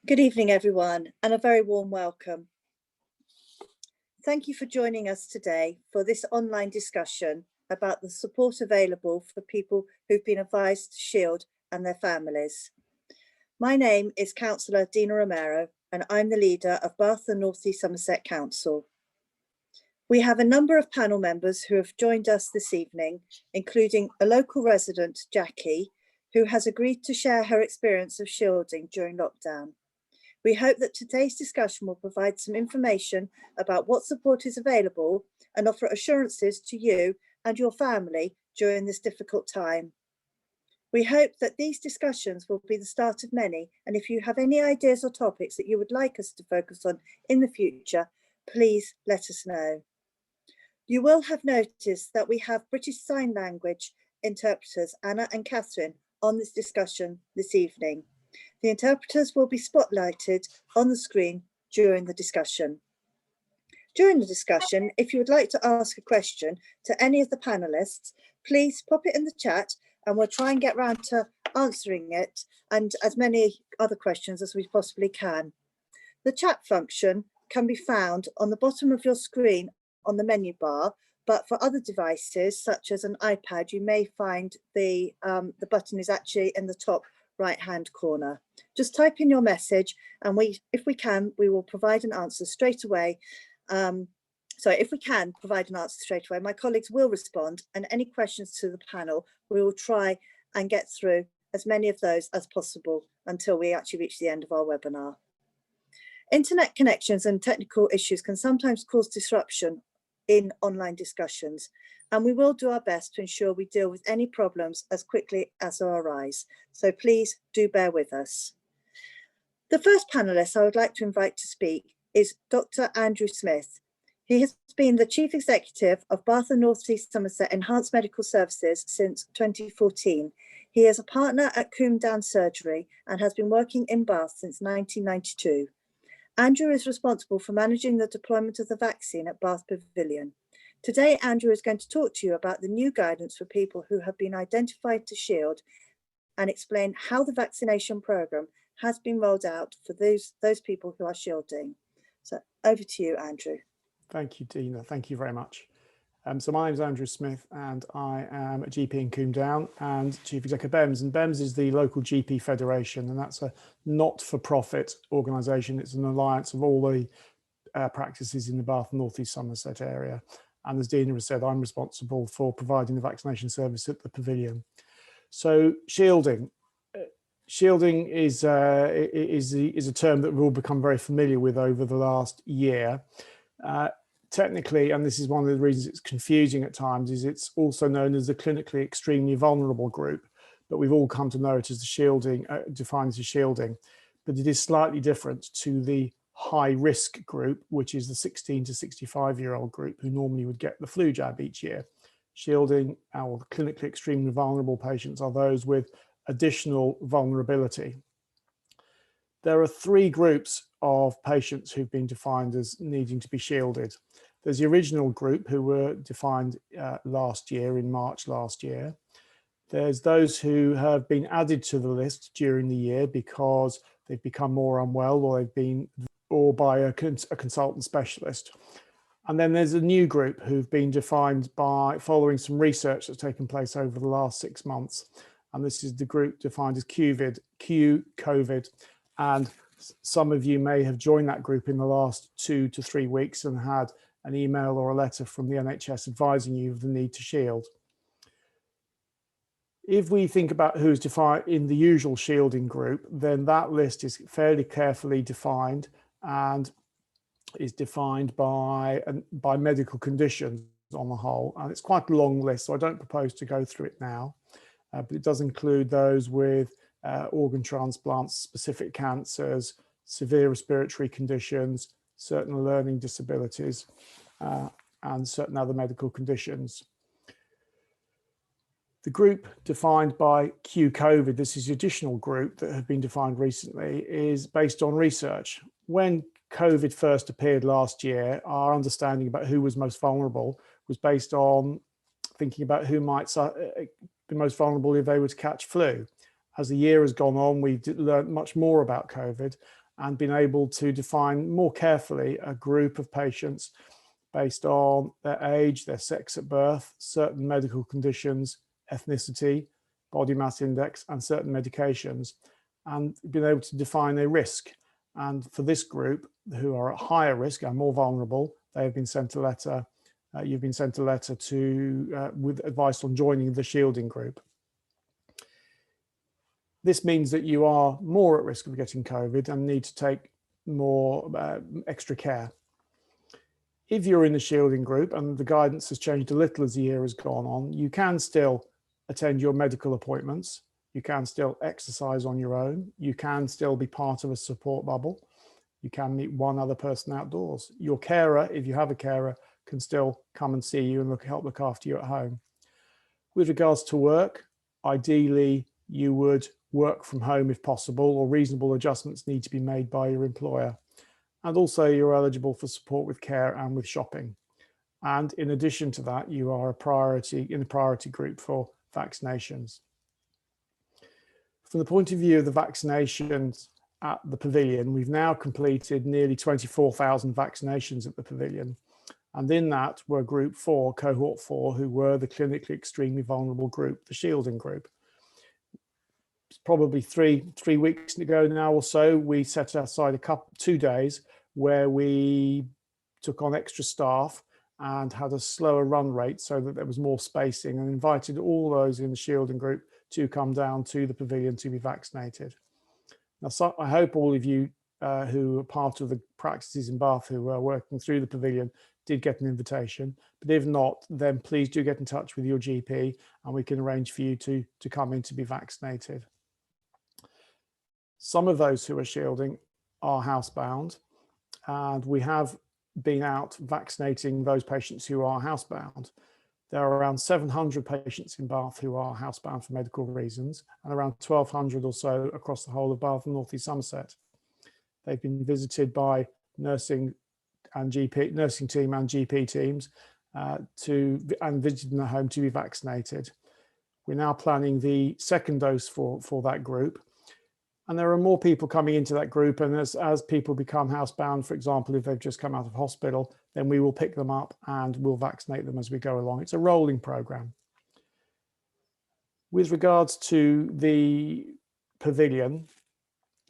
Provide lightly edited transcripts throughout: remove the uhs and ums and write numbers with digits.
Good evening, everyone, and a very warm welcome. Thank you for joining us today for this online discussion about the support available for people who've been advised to shield and their families. My name is Councillor Dina Romero, and I'm the leader of Bath and North East Somerset Council. We have a number of panel members who have joined us this evening, including a local resident, Jackie, who has agreed to share her experience of shielding during lockdown. We hope that today's discussion will provide some information about what support is available and offer assurances to you and your family during this difficult time. We hope that these discussions will be the start of many, and if you have any ideas or topics that you would like us to focus on in the future, please let us know. You will have noticed that we have British Sign Language interpreters, Anna and Catherine, on this discussion this evening. The interpreters will be spotlighted on the screen during the discussion. During the discussion, if you would like to ask a question to any of the panelists, please pop it in the chat and we'll try and get round to answering it and as many other questions as we possibly can. The chat function can be found on the bottom of your screen on the menu bar, but for other devices such as an iPad, you may find the button is actually in the top right-hand corner. Just type in your message and if we can, we will provide an answer straight away. If we can provide an answer straight away, my colleagues will respond, and any questions to the panel, we will try and get through as many of those as possible until we actually reach the end of our webinar. Internet connections and technical issues can sometimes cause disruption in online discussions, and we will do our best to ensure we deal with any problems as quickly as they arise. So please do bear with us. The first panelist I would like to invite to speak is Dr. Andrew Smith. He has been the Chief Executive of Bath and North East Somerset Enhanced Medical Services since 2014. He is a partner at Coombe Down Surgery and has been working in Bath since 1992. Andrew is responsible for managing the deployment of the vaccine at Bath Pavilion. Today, Andrew is going to talk to you about the new guidance for people who have been identified to shield and explain how the vaccination programme has been rolled out for those people who are shielding. So over to you, Andrew. Thank you, Dina. Thank you very much. So my name is Andrew Smith and I am a GP in Coombe Down and Chief Executive of BEMS. And BEMS is the local GP federation, and that's a not-for-profit organisation. It's an alliance of all the practices in the Bath and North East Somerset area. And as Dina has said, I'm responsible for providing the vaccination service at the pavilion. So shielding. Shielding is a term that we've all become very familiar with over the last year. Technically, and this is one of the reasons it's confusing at times, is it's also known as the clinically extremely vulnerable group, but we've all come to know it as the shielding, defined as shielding, but it is slightly different to the high risk group, which is the 16 to 65-year-old group who normally would get the flu jab each year. Shielding, our clinically extremely vulnerable patients are those with additional vulnerability. There are three groups of patients who've been defined as needing to be shielded. There's the original group who were defined last year, in March last year. There's those who have been added to the list during the year because they've become more unwell or by a consultant specialist. And then there's a new group who've been defined by following some research that's taken place over the last 6 months. And this is the group defined as Q-COVID. And some of you may have joined that group in the last 2 to 3 weeks and had an email or a letter from the NHS advising you of the need to shield. If we think about who's defined in the usual shielding group, then that list is fairly carefully defined and is defined by medical conditions on the whole. And it's quite a long list, so I don't propose to go through it now, but it does include those with organ transplants, specific cancers, severe respiratory conditions, certain learning disabilities, and certain other medical conditions. The group defined by Q-COVID, this is the additional group that have been defined recently, is based on research. When COVID first appeared last year, our understanding about who was most vulnerable was based on thinking about who might be most vulnerable if they were to catch flu. As the year has gone on, we've learned much more about COVID, and been able to define more carefully a group of patients based on their age, their sex at birth, certain medical conditions, ethnicity, body mass index, and certain medications, and been able to define a risk. And for this group, who are at higher risk and more vulnerable, they have been sent a letter. You've been sent a letter with advice on joining the shielding group. This means that you are more at risk of getting COVID and need to take more extra care. If you're in the shielding group, and the guidance has changed a little as the year has gone on, you can still attend your medical appointments. You can still exercise on your own. You can still be part of a support bubble. You can meet one other person outdoors. Your carer, if you have a carer, can still come and see you and help look after you at home. With regards to work, ideally you would work from home if possible, or reasonable adjustments need to be made by your employer. And also you're eligible for support with care and with shopping. And in addition to that, you are in the priority group for vaccinations. From the point of view of the vaccinations at the pavilion, we've now completed nearly 24,000 vaccinations at the pavilion. And in that were group 4, cohort 4, who were the clinically extremely vulnerable group, the shielding group. It's probably three weeks ago now or so, we set aside 2 days where we took on extra staff and had a slower run rate so that there was more spacing, and invited all those in the shielding group to come down to the pavilion to be vaccinated. Now, so I hope all of you who are part of the practices in Bath who are working through the pavilion did get an invitation, but if not, then please do get in touch with your GP and we can arrange for you to come in to be vaccinated. Some of those who are shielding are housebound, and we have been out vaccinating those patients who are housebound. There are around 700 patients in Bath who are housebound for medical reasons, and around 1,200 or so across the whole of Bath and North East Somerset. They've been visited by nursing team and GP teams and visited in the home to be vaccinated. We're now planning the second dose for that group. And there are more people coming into that group, and as people become housebound, for example, if they've just come out of hospital, then we will pick them up and we'll vaccinate them as we go along. It's a rolling program. With regards to the pavilion,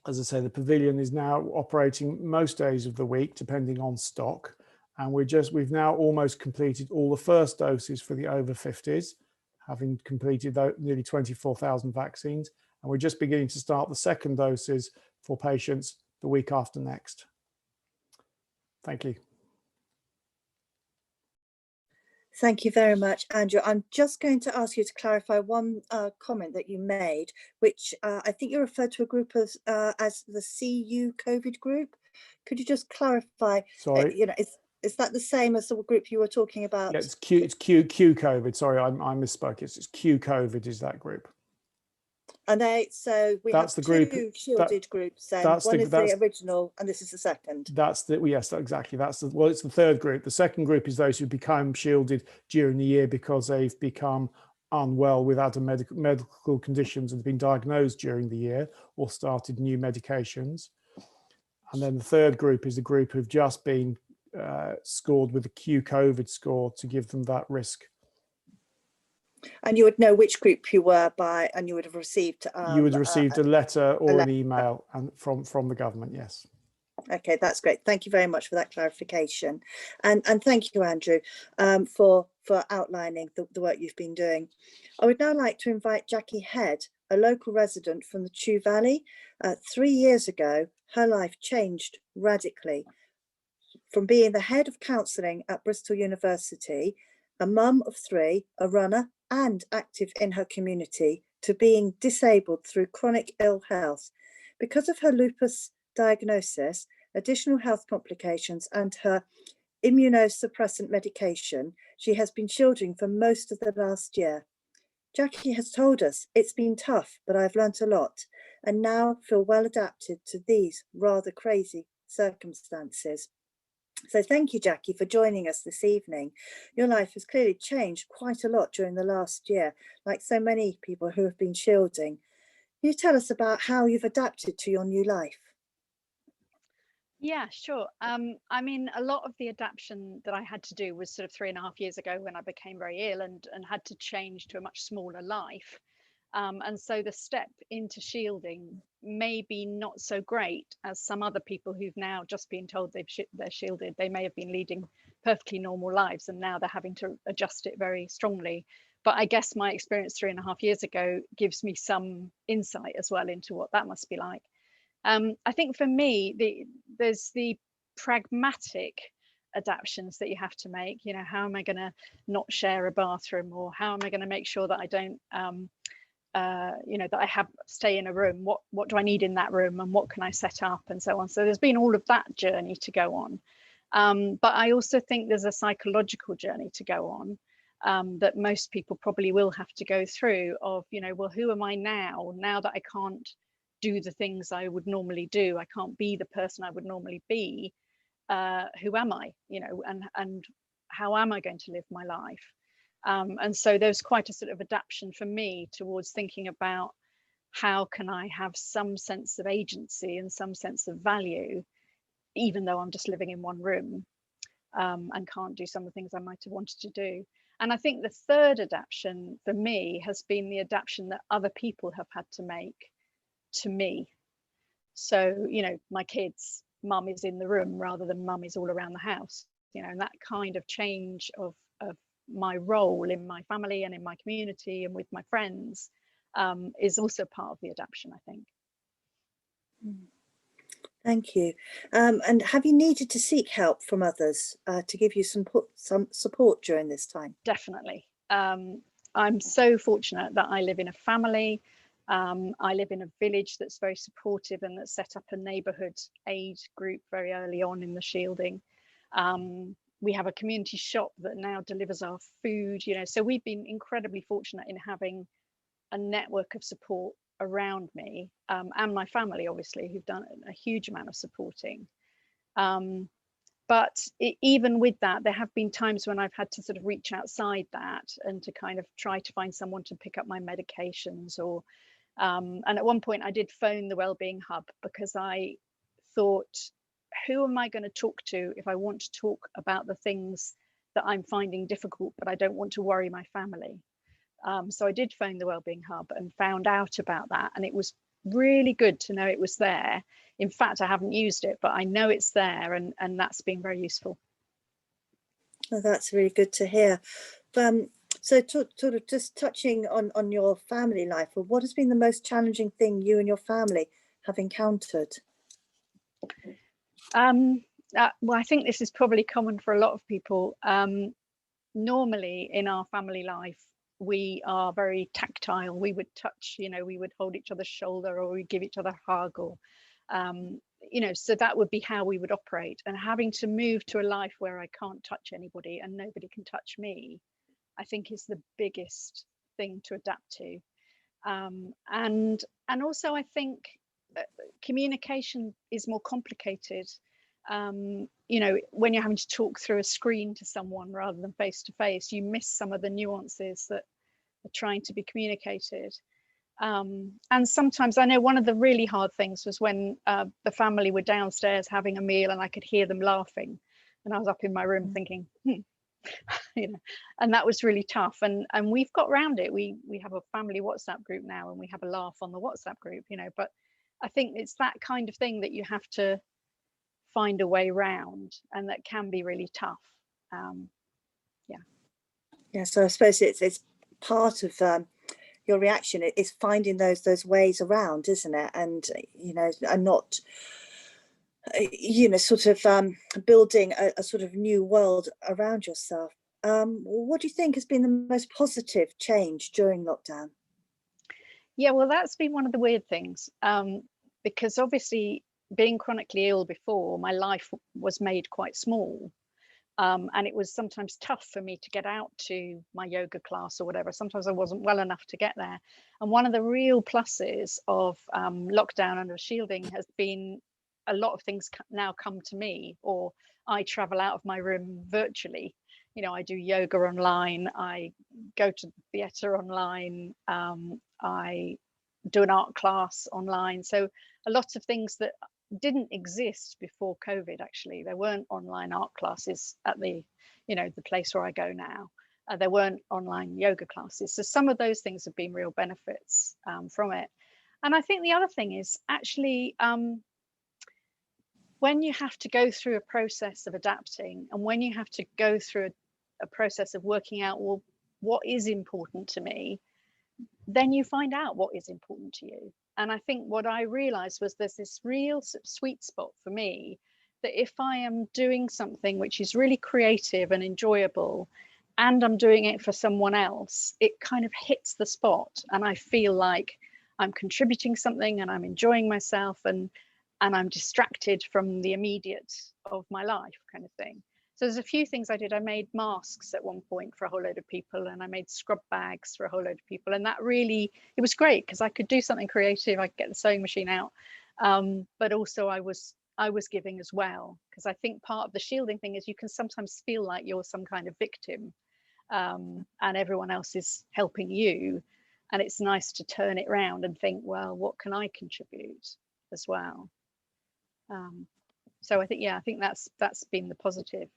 as I say, the pavilion is now operating most days of the week, depending on stock. And we've now almost completed all the first doses for the over 50s, having completed nearly 24,000 vaccines. And we're just beginning to start the second doses for patients the week after next. Thank you. Thank you very much, Andrew. I'm just going to ask you to clarify one comment that you made, which I think you referred to a group as the CU COVID group. Could you just clarify? Sorry. Is that the same as the group you were talking about? Yeah, it's Q COVID. Sorry, I misspoke. It's Q COVID is that group. And we have two shielded groups. Then one is the original, and this is the second. Yes, exactly. It's the third group. The second group is those who become shielded during the year because they've become unwell with other medical conditions and been diagnosed during the year or started new medications. And then the third group is the group who've just been scored with a Q COVID score to give them that risk. And you would know which group you were by, and you would have received. You would have received a letter or an email and from the government. Yes. Okay, that's great. Thank you very much for that clarification, and thank you, Andrew, for outlining the work you've been doing. I would now like to invite Jackie Head, a local resident from the Chew Valley. 3 years ago, her life changed radically. From being the head of counselling at Bristol University, a mum of 3, a runner, and active in her community, to being disabled through chronic ill health. Because of her lupus diagnosis, additional health complications, and her immunosuppressant medication, she has been shielding for most of the last year. Jackie has told us, it's been tough, but I've learnt a lot, and now feel well adapted to these rather crazy circumstances. So thank you, Jackie, for joining us this evening. Your life has clearly changed quite a lot during the last year, like so many people who have been shielding. Can you tell us about how you've adapted to your new life? Yeah, sure. I mean, a lot of the adaptation that I had to do was sort of 3.5 years ago when I became very ill and had to change to a much smaller life. And so the step into shielding may be not so great as some other people who've now just been told they're shielded. They may have been leading perfectly normal lives and now they're having to adjust it very strongly. But I guess my experience 3.5 years ago gives me some insight as well into what that must be like. I think for me, there's the pragmatic adaptations that you have to make. You know, how am I going to not share a bathroom, or how am I going to make sure that I don't, that I have stay in a room? What do I need in that room, and what can I set up, and so on. So there's been all of that journey to go on, but I also think there's a psychological journey to go on. That most people probably will have to go through of, well, who am I now that I can't do the things I would normally do, I can't be the person I would normally be, who am I, and how am I going to live my life? And so there's quite a sort of adaptation for me towards thinking about how can I have some sense of agency and some sense of value, even though I'm just living in one room, and can't do some of the things I might have wanted to do. And I think the third adaptation for me has been the adaptation that other people have had to make to me. So, my kids, mum is in the room rather than mum is all around the house, and that kind of change of my role in my family and in my community and with my friends is also part of the adaptation, I think. Thank you. And have you needed to seek help from others to give you some support during this time? Definitely. I'm so fortunate that I live in a family. I live in a village that's very supportive and that set up a neighbourhood aid group very early on in the shielding. We have a community shop that now delivers our food, so we've been incredibly fortunate in having a network of support around me, and my family, obviously, who've done a huge amount of supporting. But even with that, there have been times when I've had to sort of reach outside that and to kind of try to find someone to pick up my medications, or and at one point I did phone the wellbeing hub because I thought, who am I going to talk to if I want to talk about the things that I'm finding difficult, but I don't want to worry my family? So I did phone the wellbeing hub and found out about that, and it was really good to know it was there. In fact, I haven't used it, but I know it's there, and that's been very useful. Oh, that's really good to hear. So sort of just touching on your family life, what has been the most challenging thing you and your family have encountered? Well, I think this is probably common for a lot of people. Normally in our family life, we are very tactile. We would touch, we would hold each other's shoulder, or we'd give each other a hug, or so that would be how we would operate. And having to move to a life where I can't touch anybody and nobody can touch me, I think is the biggest thing to adapt to. And also I think communication is more complicated. When you're having to talk through a screen to someone rather than face to face, you miss some of the nuances that are trying to be communicated. And sometimes I know one of the really hard things was when the family were downstairs having a meal and I could hear them laughing, and I was up in my room thinking, and that was really tough. And we've got around it. We have a family WhatsApp group now, and we have a laugh on the WhatsApp group, but I think it's that kind of thing that you have to find a way round, and that can be really tough. Yeah, so I suppose it's part of your reaction is finding those ways around, isn't it? And and not sort of building a sort of new world around yourself. What do you think has been the most positive change during lockdown? Yeah, well, that's been one of the weird things, because obviously being chronically ill before, my life was made quite small. And it was sometimes tough for me to get out to my yoga class or whatever. Sometimes I wasn't well enough to get there. And one of the real pluses of lockdown under shielding has been a lot of things now come to me, or I travel out of my room virtually. I do yoga online, I go to theatre online, I do an art class online. So a lot of things that didn't exist before COVID. Actually, there weren't online art classes at the, the place where I go now. There weren't online yoga classes. So some of those things have been real benefits from it. And I think the other thing is actually when you have to go through a process of adapting, and when you have to go through a process of working out, well, what is important to me, then you find out what is important to you. And I think what I realized was there's this real sweet spot for me, that if I am doing something which is really creative and enjoyable, and I'm doing it for someone else, it kind of hits the spot, and I feel like I'm contributing something, and I'm enjoying myself, and I'm distracted from the immediate of my life, kind of thing. So there's a few things I did. I made masks at one point for a whole load of people, and I made scrub bags for a whole load of people. And that really, it was great because I could do something creative. I could get the sewing machine out, but also I was giving as well, because I think part of the shielding thing is you can sometimes feel like you're some kind of victim, and everyone else is helping you. And it's nice to turn it around and think, well, what can I contribute as well? So I think, I think that's been the positive.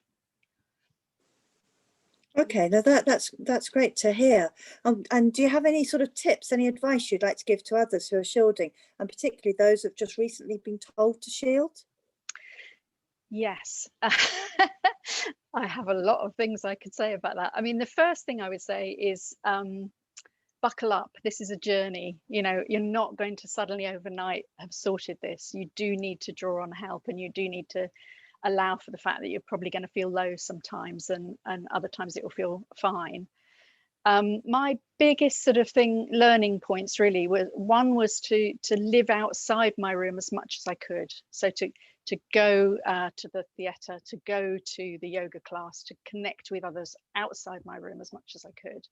Okay, now that's great to hear. And do you have any sort of tips, any advice you'd like to give to others who are shielding, and particularly those who've just recently been told to shield? Yes. I have a lot of things I could say about that. I mean, the first thing I would say is buckle up. This is a journey. You're not going to suddenly overnight have sorted this. You do need to draw on help, and you do need to allow for the fact that you're probably going to feel low sometimes, and other times it will feel fine. My biggest sort of learning points really was to live outside my room as much as I could. So to go to the theatre, to go to the yoga class, to connect with others outside my room as much as I could.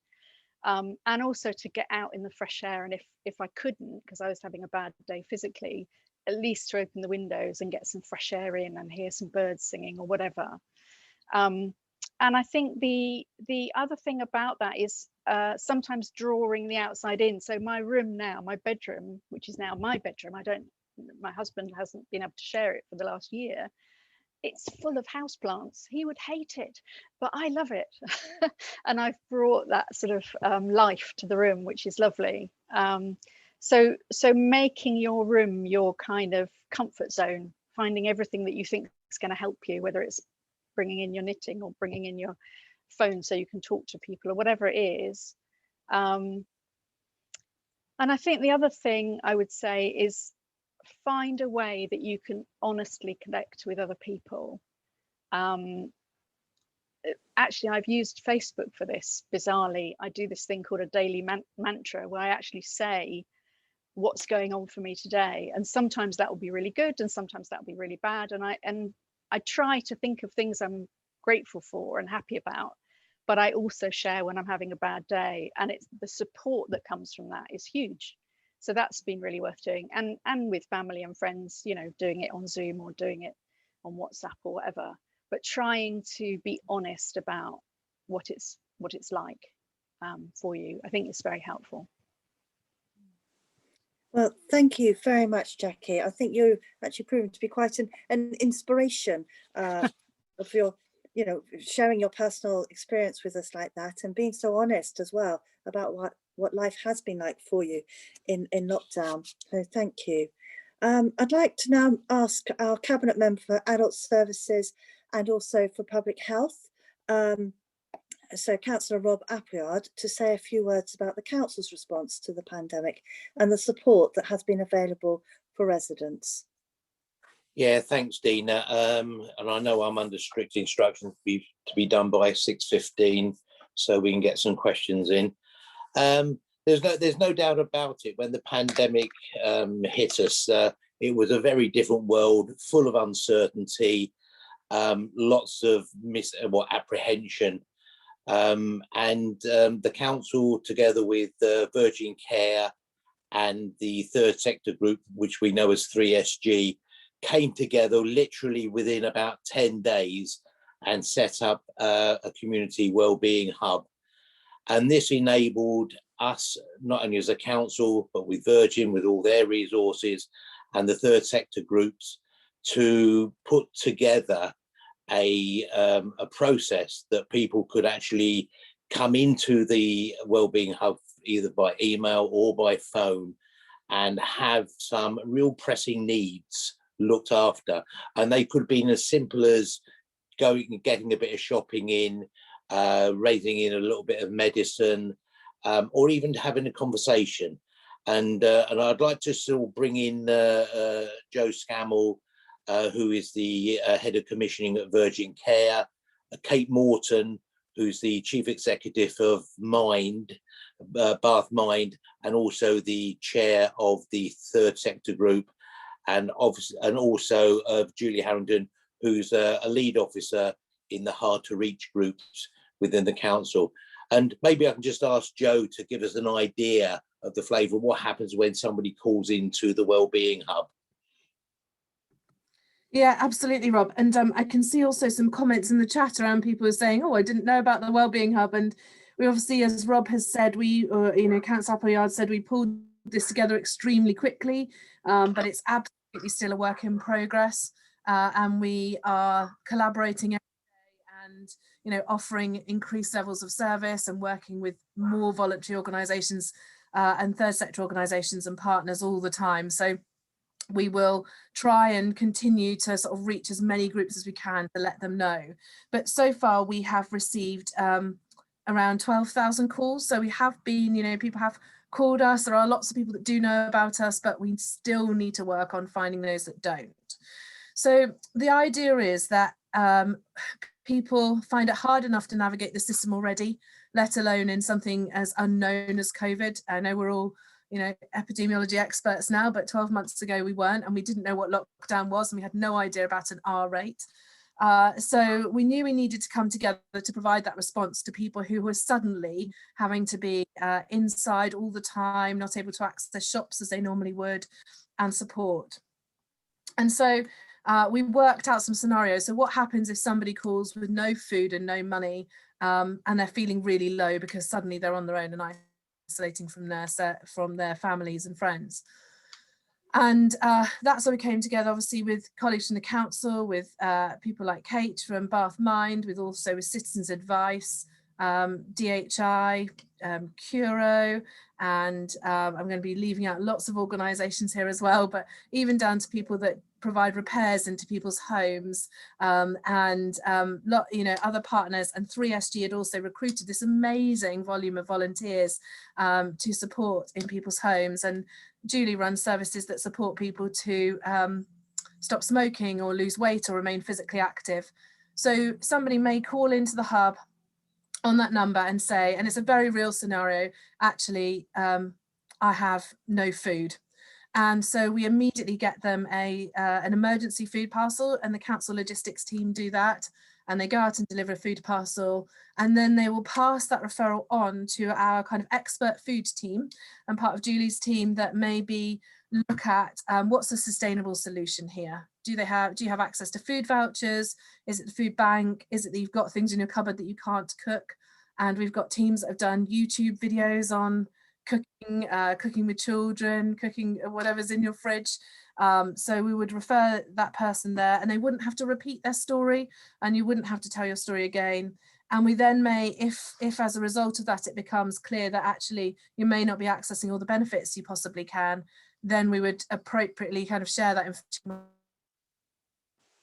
And also to get out in the fresh air, and if I couldn't, because I was having a bad day physically, at least to open the windows and get some fresh air in and hear some birds singing or whatever. And I think the other thing about that is sometimes drawing the outside in. So my room now, my bedroom, which is now my bedroom, my husband hasn't been able to share it for the last year. It's full of houseplants. He would hate it, but I love it. And I've brought that sort of life to the room, which is lovely. So making your room your kind of comfort zone, finding everything that you think is going to help you, whether it's bringing in your knitting or bringing in your phone so you can talk to people or whatever it is. And I think the other thing I would say is find a way that you can honestly connect with other people. Actually, I've used Facebook for this, bizarrely. I do this thing called a daily mantra, where I actually say what's going on for me today, and sometimes that will be really good and sometimes that will be really bad, and I try to think of things I'm grateful for and happy about, but I also share when I'm having a bad day, and it's the support that comes from that is huge. So that's been really worth doing, and with family and friends, doing it on Zoom or doing it on WhatsApp or whatever, but trying to be honest about what it's like for you, I think is very helpful. Well, thank you very much, Jackie. I think you're actually proven to be quite an inspiration of your, sharing your personal experience with us like that, and being so honest as well about what life has been like for you in lockdown. So thank you. I'd like to now ask our Cabinet Member for Adult Services and also for Public Health, so Councillor Rob Appleyard, to say a few words about the Council's response to the pandemic and the support that has been available for residents. Yeah, thanks, Dina. And I know I'm under strict instructions to be done by 6:15, so we can get some questions in. There's no doubt about it. When the pandemic hit us, it was a very different world, full of uncertainty, lots of apprehension. And the council, together with Virgin Care and the third sector group, which we know as 3SG, came together literally within about 10 days and set up a community wellbeing hub. And this enabled us, not only as a council, but with Virgin, with all their resources, and the third sector groups, to put together a process that people could actually come into the Wellbeing Hub either by email or by phone and have some real pressing needs looked after. And they could be as simple as going and getting a bit of shopping in, raising in a little bit of medicine, or even having a conversation. And I'd like to sort of bring in Joe Scammell, who is the head of commissioning at Virgin Care, Kate Morton, who's the chief executive of Mind, Bath Mind, and also the chair of the Third Sector Group, and also Julie Harrington, who's a lead officer in the hard to reach groups within the council. And maybe I can just ask Joe to give us an idea of the flavour of what happens when somebody calls into the Wellbeing Hub. Yeah, absolutely, Rob. And I can see also some comments in the chat around people saying, oh, I didn't know about the Wellbeing Hub. And we obviously, as Rob has said, Councillor Appleyard said, we pulled this together extremely quickly, but it's absolutely still a work in progress. And we are collaborating every day and, offering increased levels of service and working with more voluntary organisations and third sector organisations and partners all the time. So we will try and continue to sort of reach as many groups as we can to let them know. But so far we have received around 12,000 calls. So we have been, people have called us. There are lots of people that do know about us, but we still need to work on finding those that don't. So the idea is that people find it hard enough to navigate the system already, let alone in something as unknown as COVID. I know we're all epidemiology experts now, but 12 months ago we weren't, and we didn't know what lockdown was, and we had no idea about an R rate. So we knew we needed to come together to provide that response to people who were suddenly having to be inside all the time, not able to access shops as they normally would, and support. And so we worked out some scenarios. So what happens if somebody calls with no food and no money, and they're feeling really low because suddenly they're on their own and isolating from their families and friends? And that's how we came together, obviously, with colleagues from the council, with people like Kate from Bath Mind, with Citizens Advice, DHI, Curo, and I'm going to be leaving out lots of organisations here as well, but even down to people that provide repairs into people's homes, and other partners. And 3SG had also recruited this amazing volume of volunteers to support in people's homes. And Julie runs services that support people to stop smoking or lose weight or remain physically active. So somebody may call into the hub on that number and say, and it's a very real scenario, actually, I have no food. And so we immediately get them an emergency food parcel, and the council logistics team do that. And they go out and deliver a food parcel, and then they will pass that referral on to our kind of expert food team and part of Julie's team that maybe look at what's the sustainable solution here. Do you have access to food vouchers? Is it the food bank? Is it that you've got things in your cupboard that you can't cook? And we've got teams that have done YouTube videos on cooking with children, cooking whatever's in your fridge. So we would refer that person there, and they wouldn't have to repeat their story, and you wouldn't have to tell your story again. And we then may, if as a result of that it becomes clear that actually you may not be accessing all the benefits you possibly can, then we would appropriately kind of share that information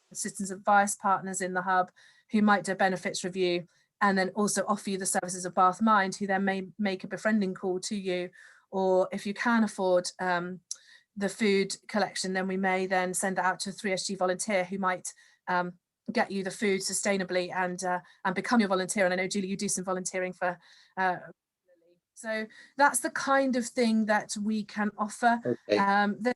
with Citizens Advice partners in the hub who might do a benefits review, and then also offer you the services of Bath Mind, who then may make a befriending call to you. Or if you can afford the food collection, then we may then send it out to a 3SG volunteer who might get you the food sustainably and become your volunteer. And I know, Julie, you do some volunteering for so that's the kind of thing that we can offer. Okay. They're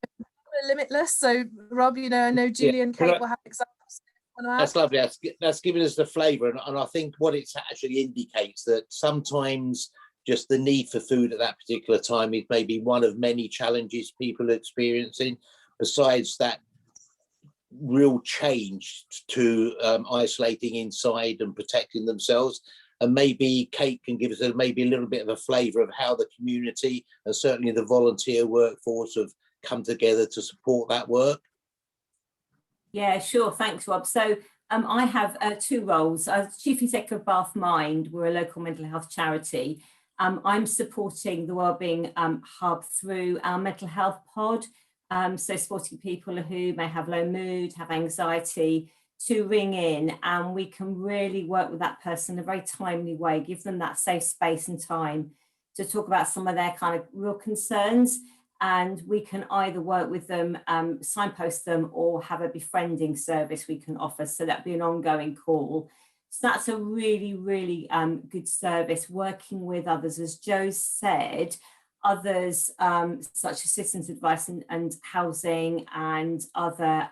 limitless. So Rob, I know Julie and Kate will have examples. That's lovely. That's giving us the flavour, and I think what it actually indicates that sometimes just the need for food at that particular time is maybe one of many challenges people are experiencing, besides that real change to isolating inside and protecting themselves. And maybe Kate can give us maybe a little bit of a flavour of how the community and certainly the volunteer workforce have come together to support that work. Yeah, sure. Thanks, Rob. So I have two roles. As Chief Executive of Bath Mind, we're a local mental health charity. I'm supporting the Wellbeing Hub through our mental health pod. So supporting people who may have low mood, have anxiety, to ring in, and we can really work with that person in a very timely way, give them that safe space and time to talk about some of their kind of real concerns. And we can either work with them, signpost them, or have a befriending service we can offer. So that'd be an ongoing call. So that's a really, really good service, working with others. As Jo said, others such as citizens advice and housing and other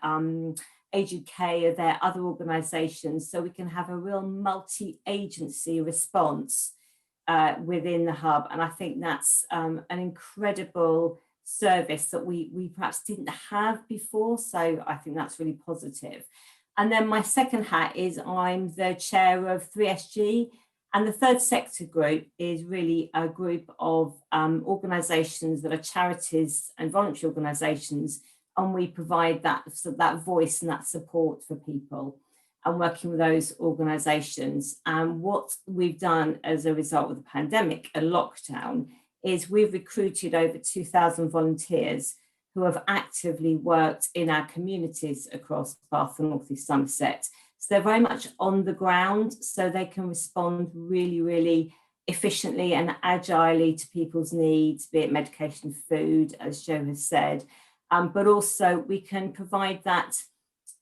Age UK, are there other organisations, so we can have a real multi-agency response within the hub. And I think that's an incredible service that we perhaps didn't have before. So I think that's really positive. And then my second hat is I'm the chair of 3SG, and the third sector group is really a group of organisations that are charities and voluntary organisations, and we provide that voice and that support for people and working with those organisations. And what we've done as a result of the pandemic and lockdown is we've recruited over 2,000 volunteers who have actively worked in our communities across Bath and North East Somerset. So they're very much on the ground, so they can respond really, really efficiently and agilely to people's needs, be it medication, food, as Jo has said. But also we can provide that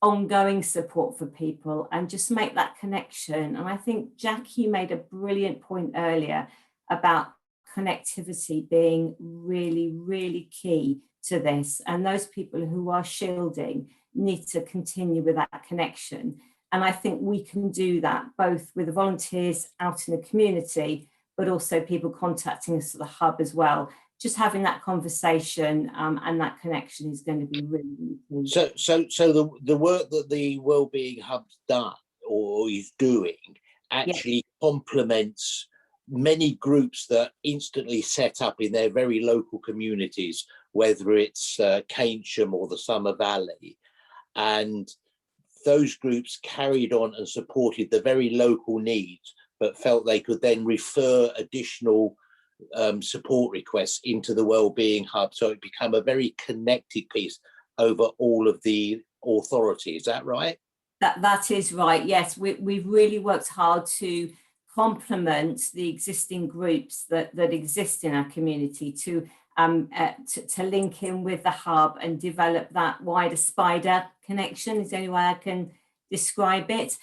ongoing support for people and just make that connection. And I think Jackie made a brilliant point earlier about connectivity being really, really key to this. And those people who are shielding need to continue with that connection. And I think we can do that both with the volunteers out in the community, but also people contacting us at the hub as well. Just having that conversation and that connection is going to be really, really key. So the work that the Wellbeing Hub's done or is doing actually complements many groups that instantly set up in their very local communities, whether it's Keynsham or the Summer Valley. And those groups carried on and supported the very local needs, but felt they could then refer additional support requests into the Wellbeing Hub, so it became a very connected piece over all of the authority. Is that right? That is right. Yes, we've really worked hard to complement the existing groups that exist in our community to link in with the hub and develop that wider spider connection, is the only way I can describe it.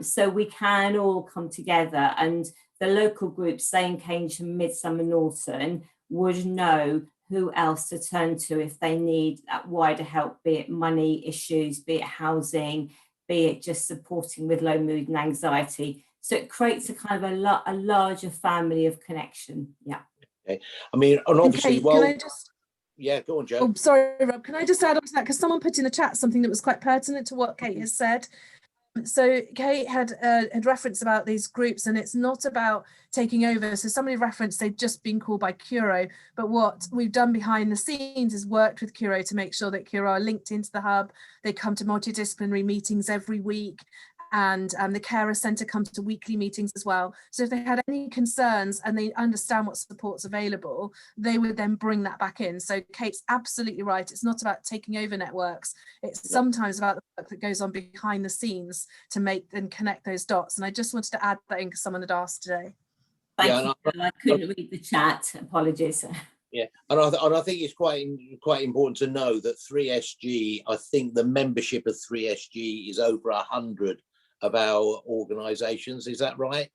So we can all come together, and the local groups, say in Keynsham, Midsummer, Norton, would know who else to turn to if they need that wider help, be it money issues, be it housing, be it just supporting with low mood and anxiety. So it creates a kind of a larger family of connection. Yeah. Okay. I mean, and obviously, Kate, can I just... Yeah, go on, Jo. Oh, sorry, Rob. Can I just add on to that? Because someone put in the chat something that was quite pertinent to what Kate has said. So Kate had referenced about these groups, and it's not about taking over. So somebody referenced they've just been called by Curo, but what we've done behind the scenes is worked with Curo to make sure that Curo are linked into the hub. They come to multidisciplinary meetings every week, and the carer centre comes to weekly meetings as well. So if they had any concerns and they understand what support's available, they would then bring that back in. So Kate's absolutely right. It's not about taking over networks. It's sometimes about the work that goes on behind the scenes to make and connect those dots. And I just wanted to add that in because someone had asked today. Thank you. I couldn't read the chat. Apologies. Yeah, and I think it's quite important to know that 3SG, I think the membership of 3SG is over 100 of our organisations. Is that right?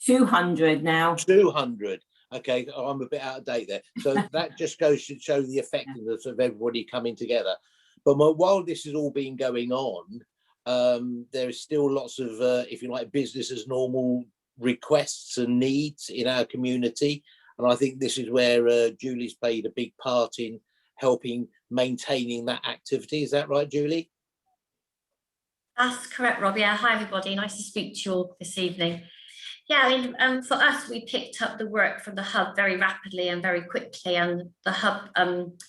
200 now. 200. Okay, I'm a bit out of date there. So that just goes to show the effectiveness of everybody coming together. But while this has all been going on, there is still lots of, if you like, business as normal requests and needs in our community. And I think this is where Julie's played a big part in helping maintaining that activity. Is that right, Julie? That's correct, Rob. Yeah, hi everybody. Nice to speak to you all this evening. Yeah, I mean, for us, we picked up the work from the hub very rapidly and very quickly, and the hub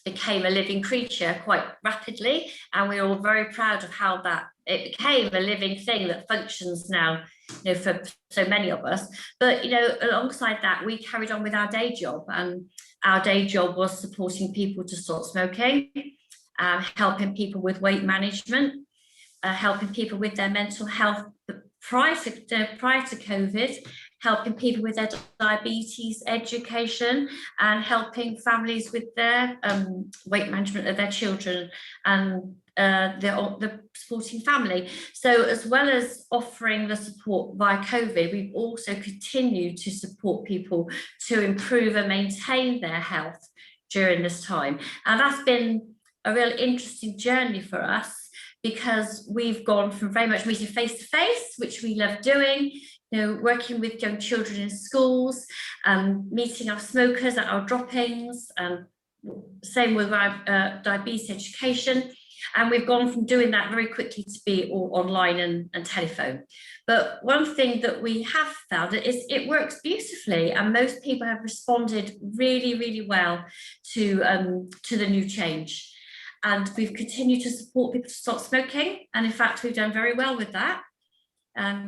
became a living creature quite rapidly, and we're all very proud of how that it became a living thing that functions now, you know, for so many of us. But, you know, alongside that, we carried on with our day job, and our day job was supporting people to stop smoking, helping people with weight management, helping people with their mental health prior to COVID, helping people with their diabetes education, and helping families with their weight management of their children, and the supporting family. So as well as offering the support via COVID, we've also continued to support people to improve and maintain their health during this time. And that's been a real interesting journey for us, because we've gone from very much meeting face to face, which we love doing, you know, working with young children in schools, meeting our smokers at our droppings, and same with our diabetes education. And we've gone from doing that very quickly to be all online and telephone. But one thing that we have found is it works beautifully, and most people have responded really, really well to the new change. And we've continued to support people to stop smoking. And in fact, we've done very well with that.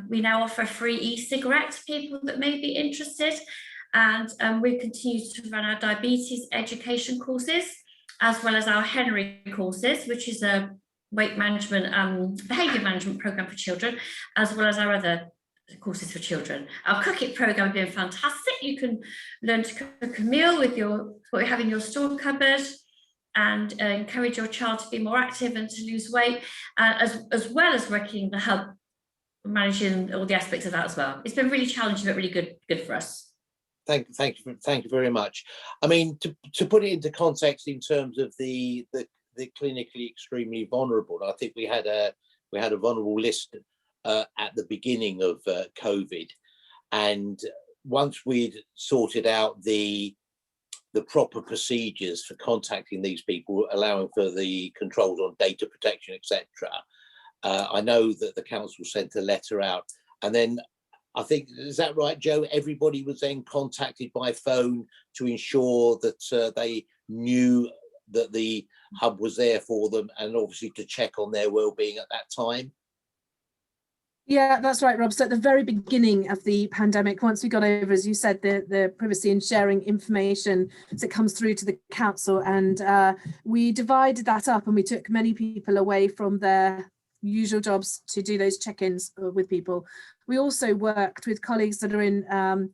We now offer free e-cigarette to people that may be interested. And we continue to run our diabetes education courses, as well as our Henry courses, which is a weight management, behaviour management program for children, as well as our other courses for children. Our Cook It program has been fantastic. You can learn to cook a meal with what you have in your store cupboard, and encourage your child to be more active and to lose weight, as well as working in the hub, managing all the aspects of that as well. It's been really challenging, but really good for us. Thank you very much. I mean, to put it into context in terms of the clinically extremely vulnerable, I think we had a vulnerable list at the beginning of COVID, and once we'd sorted out the proper procedures for contacting these people, allowing for the controls on data protection, etc. I know that the council sent a letter out, and then I think, is that right, Joe? Everybody was then contacted by phone to ensure that they knew that the hub was there for them, and obviously to check on their well-being at that time. Yeah, that's right, Rob. So at the very beginning of the pandemic, once we got over, as you said, the privacy and sharing information, so it comes through to the council, and we divided that up, and we took many people away from their usual jobs to do those check-ins with people. We also worked with colleagues that are in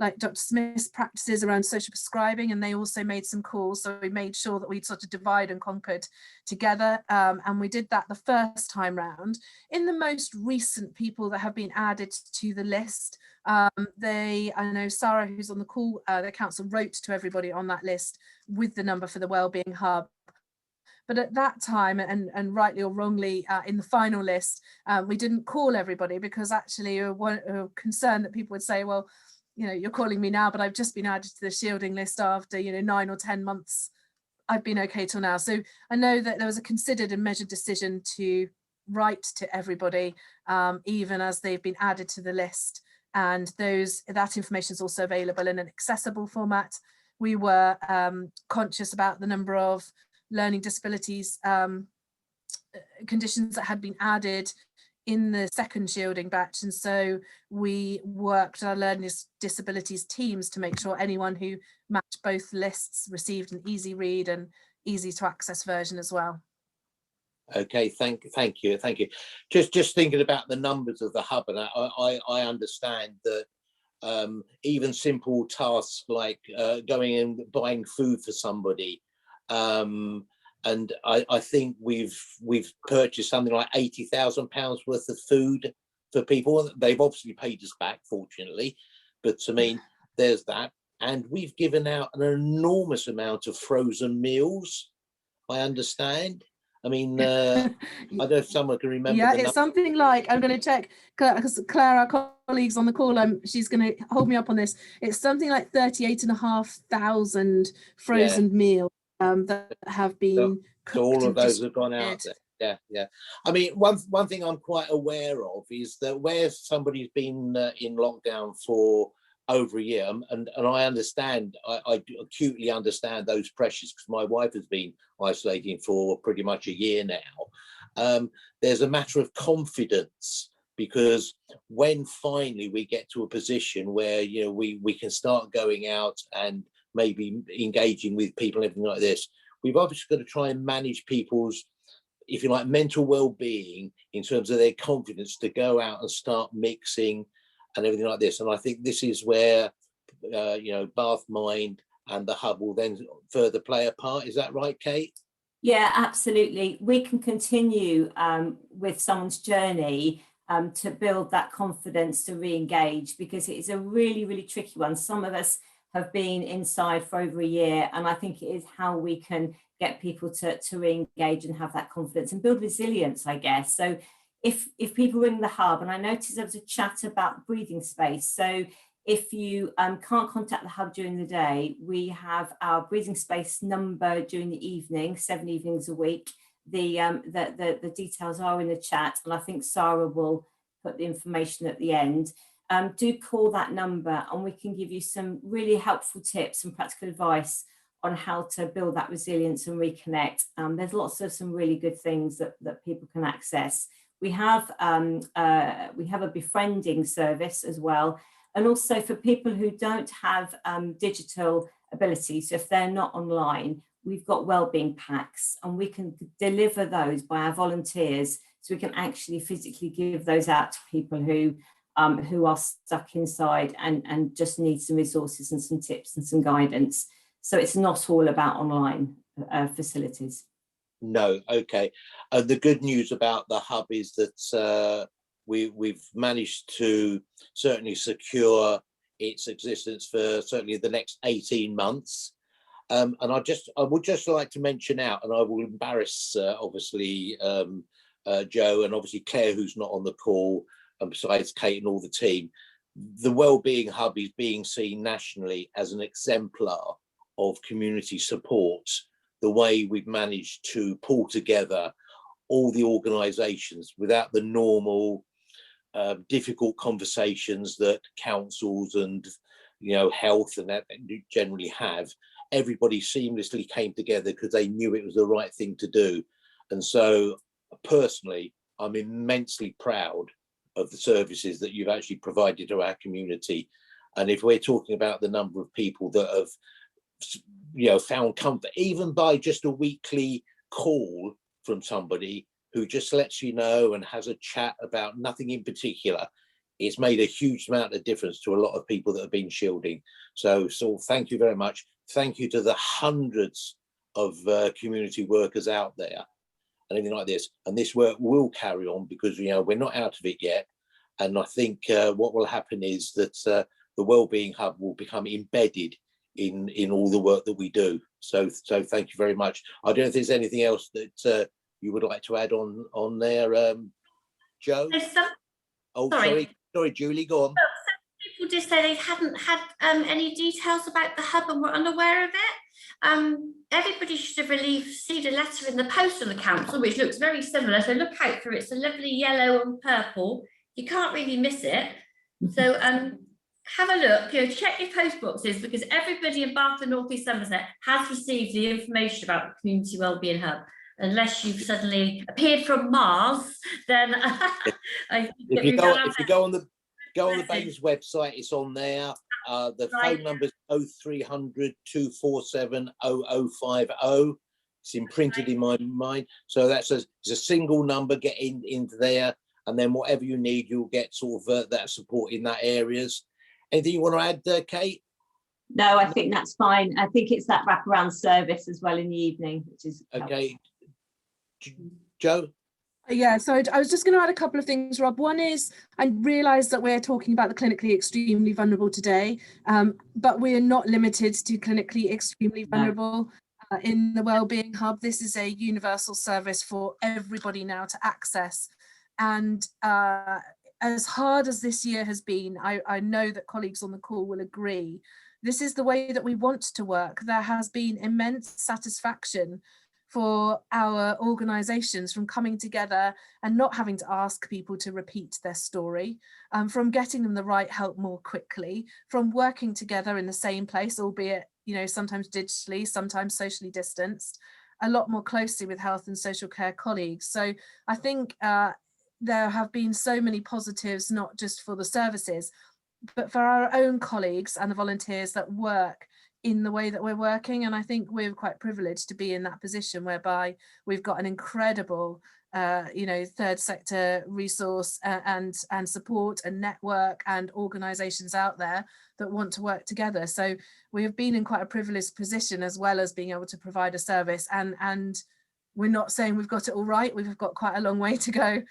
like Dr. Smith's practices around social prescribing, and they also made some calls. So we made sure that we'd sort of divide and conquered together. And we did that the first time round. In the most recent people that have been added to the list, I know Sarah, who's on the call, the council wrote to everybody on that list with the number for the Wellbeing Hub. But at that time, and rightly or wrongly, in the final list, we didn't call everybody, because actually we were concerned that people would say, well, you know, you're calling me now, but I've just been added to the shielding list after, 9 or 10 months. I've been okay till now. So I know that there was a considered and measured decision to write to everybody, even as they've been added to the list. And that information is also available in an accessible format. We were conscious about the number of learning disabilities conditions that had been added in the second shielding batch, and so we worked our learning disabilities teams to make sure anyone who matched both lists received an easy read and easy to access version as well. Okay, thank you. Just thinking about the numbers of the hub, and I understand that even simple tasks like going and buying food for somebody, and I think we've purchased something like £80,000 worth of food for people. They've obviously paid us back, fortunately, but I mean, there's that. And we've given out an enormous amount of frozen meals, I understand. I mean, I don't know if someone can remember. Yeah, it's something like, I'm going to check, because Claire, our colleague's on the call, she's going to hold me up on this. It's something like 38,500 frozen meals that have been cooked. So all of those have gone out there. Yeah. I mean, one thing I'm quite aware of is that where somebody's been in lockdown for over a year, and I understand, I acutely understand those pressures, because my wife has been isolating for pretty much a year now. there's a matter of confidence, because when finally we get to a position where, you know, we can start going out and maybe engaging with people and everything like this, we've obviously got to try and manage people's, if you like, mental well-being in terms of their confidence to go out and start mixing and everything like this. And I think this is where, you know, Bath Mind and the hub will then further play a part. Is that right, Kate? Yeah, absolutely. We can continue with someone's journey to build that confidence to re-engage, because it is a really, really tricky one. Some of us have been inside for over a year, and I think it is how we can get people to re-engage and have that confidence and build resilience, I guess. So if people ring the hub, and I noticed there was a chat about breathing space. So if you can't contact the hub during the day, we have our breathing space number during the evening, 7 evenings a week. The details are in the chat, and I think Sarah will put the information at the end. Do call that number, and we can give you some really helpful tips and practical advice on how to build that resilience and reconnect. There's lots of some really good things that people can access. We have a befriending service as well. And also for people who don't have digital ability, so if they're not online, we've got wellbeing packs, and we can deliver those by our volunteers, so we can actually physically give those out to people who are stuck inside and just need some resources and some tips and some guidance. So it's not all about online facilities. No, okay. The good news about the hub is that we've managed to certainly secure its existence for certainly the next 18 months. And I would just like to mention out, and I will embarrass obviously Joe and obviously Claire, who's not on the call, and besides Kate and all the team, the Wellbeing Hub is being seen nationally as an exemplar of community support. The way we've managed to pull together all the organisations without the normal difficult conversations that councils and, you know, health and that generally have. Everybody seamlessly came together because they knew it was the right thing to do. And so personally, I'm immensely proud of the services that you've actually provided to our community. And if we're talking about the number of people that have, you know, found comfort, even by just a weekly call from somebody who just lets you know and has a chat about nothing in particular, it's made a huge amount of difference to a lot of people that have been shielding. So thank you very much. Thank you to the hundreds of community workers out there and everything like this. And this work will carry on because, you know, we're not out of it yet. And I think what will happen is that the Wellbeing Hub will become embedded in all the work that we do. So thank you very much. I don't know if there's anything else that you would like to add on there, Joe? Oh, sorry, Julie, go on. People did say they hadn't had any details about the hub and were unaware of it. Everybody should have received a letter in the post from the council, which looks very similar. So look out for it. It's a lovely yellow and purple. You can't really miss it. So have a look, you know, check your post boxes, because everybody in Bath and North East Somerset has received the information about the Community Wellbeing Hub. Unless you've suddenly appeared from Mars, then I think if you go on the bank's website, it's on there. The phone number is 0300 247 0050. It's imprinted in my mind. So it's a single number. Get into there, and then whatever you need, you'll get sort of that support in that areas. Anything you want to add, Kate? No, I think that's fine. I think it's that wraparound service as well in the evening, which is okay. Helpful. Joe? Yeah, so I was just going to add a couple of things, Rob. One is, I realise that we're talking about the clinically extremely vulnerable today, but we're not limited to clinically extremely vulnerable. In the Wellbeing Hub, this is a universal service for everybody now to access. And as hard as this year has been, I know that colleagues on the call will agree, this is the way that we want to work. There has been immense satisfaction for our organisations from coming together and not having to ask people to repeat their story, from getting them the right help more quickly, from working together in the same place, albeit, you know, sometimes digitally, sometimes socially distanced, a lot more closely with health and social care colleagues. So I think there have been so many positives, not just for the services, but for our own colleagues and the volunteers that work in the way that we're working. And I think we're quite privileged to be in that position whereby we've got an incredible third sector resource and support and network and organisations out there that want to work together. So we have been in quite a privileged position, as well as being able to provide a service. And we're not saying we've got it all right. We've got quite a long way to go.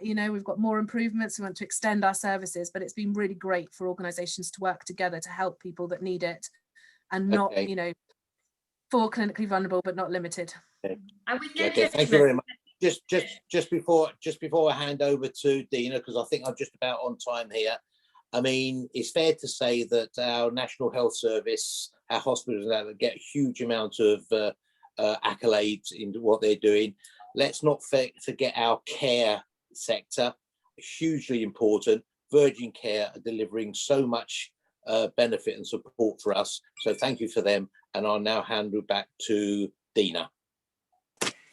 We've got more improvements. We want to extend our services, but it's been really great for organisations to work together to help people that need it, and not, for clinically vulnerable, but not limited. And with no Okay, thank you very much. Just before I hand over to Dina, because I think I'm just about on time here. I mean, it's fair to say that our National Health Service, our hospitals, get a huge amount of accolades in what they're doing. Let's not forget our care sector, hugely important. Virgin Care are delivering so much benefit and support for us. So thank you for them. And I'll now hand you back to Dina.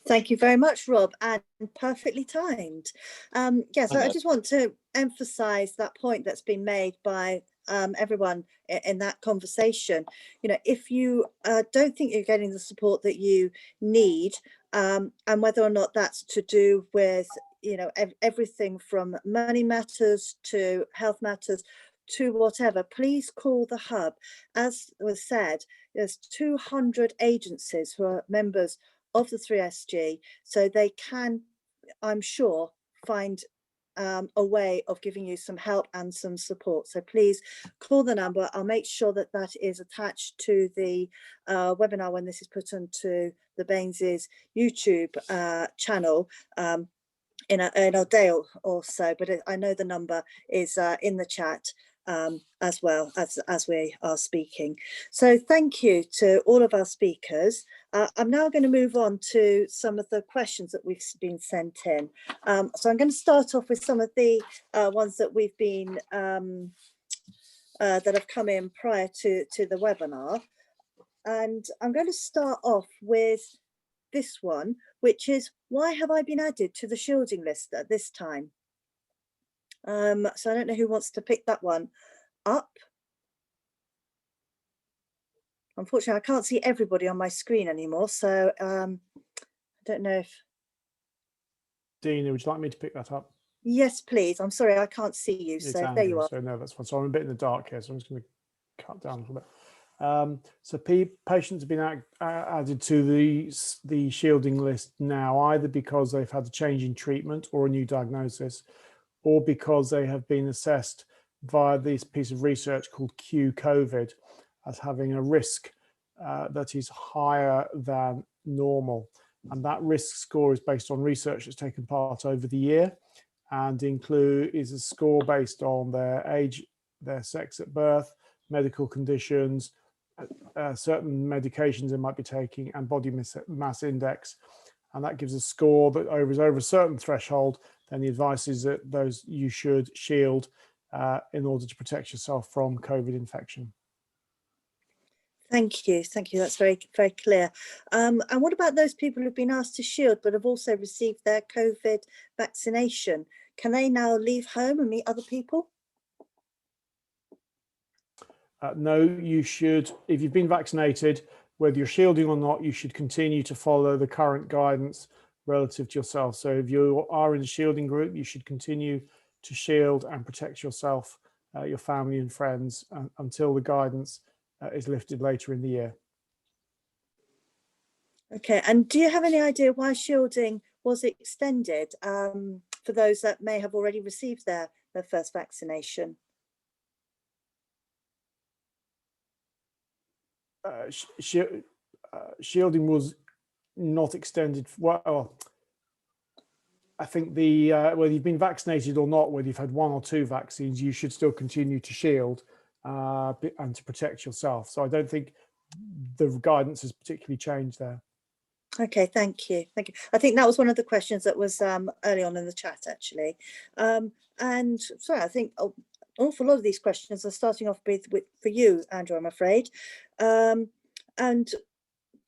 Thank you very much, Rob, and perfectly timed. So I just want to emphasise that point that's been made by everyone in that conversation. If you don't think you're getting the support that you need, and whether or not that's to do with everything from money matters to health matters to whatever, please call the hub. As was said, there's 200 agencies who are members of the 3SG, so they can, I'm sure, find a way of giving you some help and some support. So please call the number. I'll make sure that that is attached to the webinar when this is put onto the Baines's YouTube channel in a day or so, but I know the number is in the chat as well as we are speaking. So thank you to all of our speakers. I'm now going to move on to some of the questions that we've been sent in. So I'm going to start off with some of the ones that we've been that have come in prior to the webinar, and I'm going to start off with this one, which is, why have I been added to the shielding list at this time? So I don't know who wants to pick that one up. Unfortunately, I can't see everybody on my screen anymore, so I don't know if... Dina, would you like me to pick that up? Yes, please. I'm sorry, I can't see you. It's so Andrew, there you are. So no, that's fine. So I'm a bit in the dark here, so I'm just going to cut down a little bit. So patients have been added to the shielding list now, either because they've had a change in treatment or a new diagnosis, or because they have been assessed via this piece of research called Q-COVID as having a risk that is higher than normal. And that risk score is based on research that's taken part over the year, and is a score based on their age, their sex at birth, medical conditions, certain medications they might be taking, and body mass index. And that gives a score that is over a certain threshold. Then the advice is that you should shield in order to protect yourself from COVID infection. Thank you. That's very, very clear. And what about those people who've been asked to shield but have also received their COVID vaccination? Can they now leave home and meet other people? No, you should. If you've been vaccinated, whether you're shielding or not, you should continue to follow the current guidance relative to yourself. So if you are in a shielding group, you should continue to shield and protect yourself, your family and friends until the guidance is lifted later in the year. Okay, and do you have any idea why shielding was extended for those that may have already received their first vaccination? Shielding was not extended. Well, I think whether you've been vaccinated or not, whether you've had one or two vaccines, you should still continue to shield and to protect yourself. So I don't think the guidance has particularly changed there. Okay, thank you. I think that was one of the questions that was early on in the chat, actually. And sorry, I think an awful lot of these questions are starting off with for you, Andrew, I'm afraid. And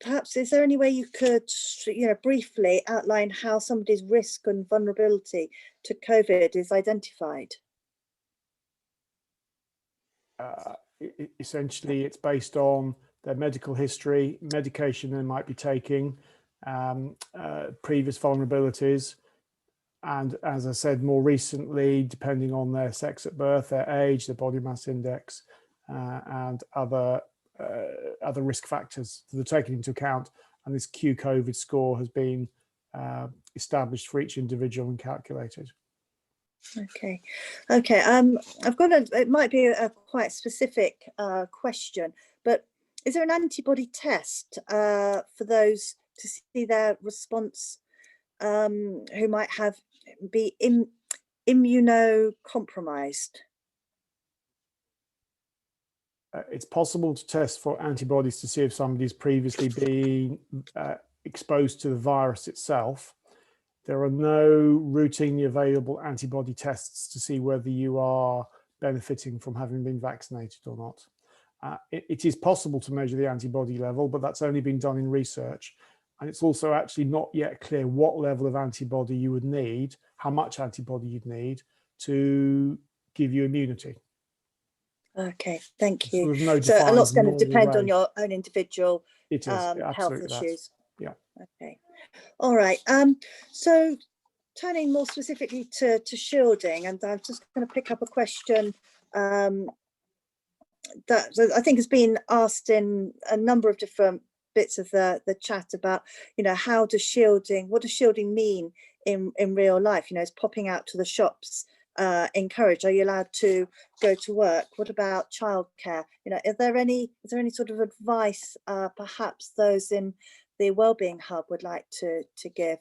perhaps is there any way you could, briefly outline how somebody's risk and vulnerability to COVID is identified? Essentially, it's based on their medical history, medication they might be taking, previous vulnerabilities, and, as I said, more recently, depending on their sex at birth, their age, their body mass index, and other risk factors that are taken into account. And this Q-COVID score has been established for each individual and calculated. Okay. I've got it might be a quite specific question, but is there an antibody test for those to see their response who might be immunocompromised? It's possible to test for antibodies to see if somebody's previously been exposed to the virus itself. There are no routinely available antibody tests to see whether you are benefiting from having been vaccinated or not. It is possible to measure the antibody level, but that's only been done in research. And it's also actually not yet clear what level of antibody you would need, how much antibody you'd need to give you immunity. Okay, thank you. No, so a lot's going to depend way. on your own individual health issues. Yeah. Okay. All right. So turning more specifically to shielding, and I'm just going to pick up a question that I think has been asked in a number of different bits of the chat about, what does shielding mean in real life? Is popping out to the shops encouraged? Are you allowed to go to work? What about childcare? Is there any sort of advice perhaps those in the Wellbeing Hub would like to give?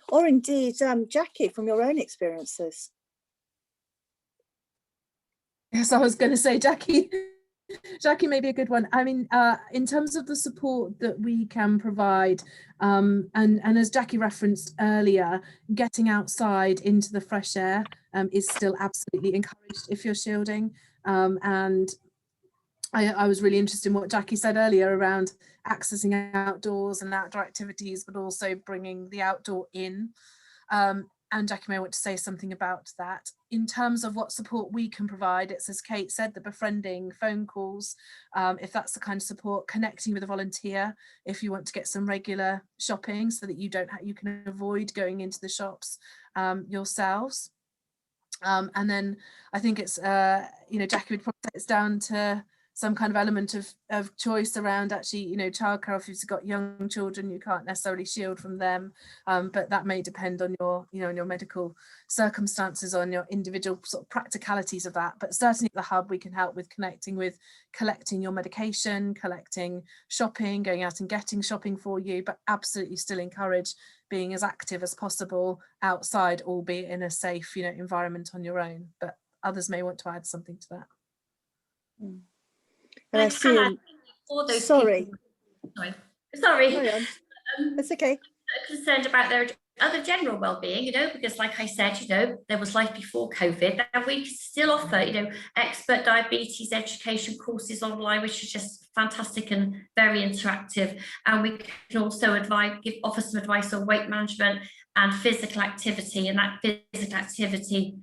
Or indeed, Jackie, from your own experiences. Yes, I was going to say, Jackie may be a good one. I mean, in terms of the support that we can provide, and as Jackie referenced earlier, getting outside into the fresh air is still absolutely encouraged if you're shielding. And I was really interested in what Jackie said earlier around accessing outdoors and outdoor activities, but also bringing the outdoor in. And Jackie may want to say something about that. In terms of what support we can provide, it's, as Kate said, the befriending, phone calls, if that's the kind of support, connecting with a volunteer if you want to get some regular shopping so that you can avoid going into the shops yourselves. And then I think it's, Jackie would probably say it's down to some kind of element of choice around actually, childcare. If you've got young children, you can't necessarily shield from them, but that may depend on your, on your medical circumstances, on your individual sort of practicalities of that. But certainly at the hub, we can help with connecting with collecting your medication, collecting shopping, going out and getting shopping for you, but absolutely still encourage being as active as possible outside, albeit in a safe, environment on your own. But others may want to add something to that. And I see. Sorry. That's okay. Concerned about their other general well-being, because like I said, there was life before COVID, and we still offer, expert diabetes education courses online, which is just fantastic and very interactive. And we can also offer some advice on weight management and physical activity, and that physical activity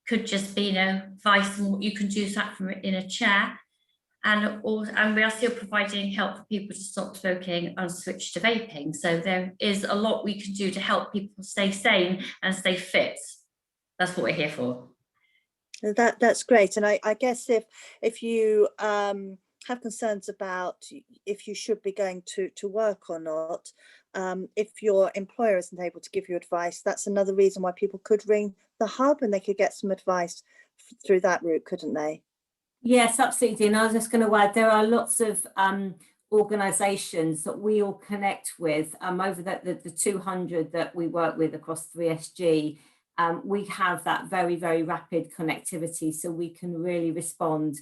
could just be, advice on what you can do that from in a chair. And we are still providing help for people to stop smoking and switch to vaping. So there is a lot we can do to help people stay sane and stay fit. That's what we're here for. That's great. And I guess if you have concerns about if you should be going to work or not, if your employer isn't able to give you advice, that's another reason why people could ring the hub and they could get some advice through that route, couldn't they? Yes, absolutely. And I was just going to add, there are lots of organisations that we all connect with over the 200 that we work with across 3SG. We have that very, very rapid connectivity, so we can really respond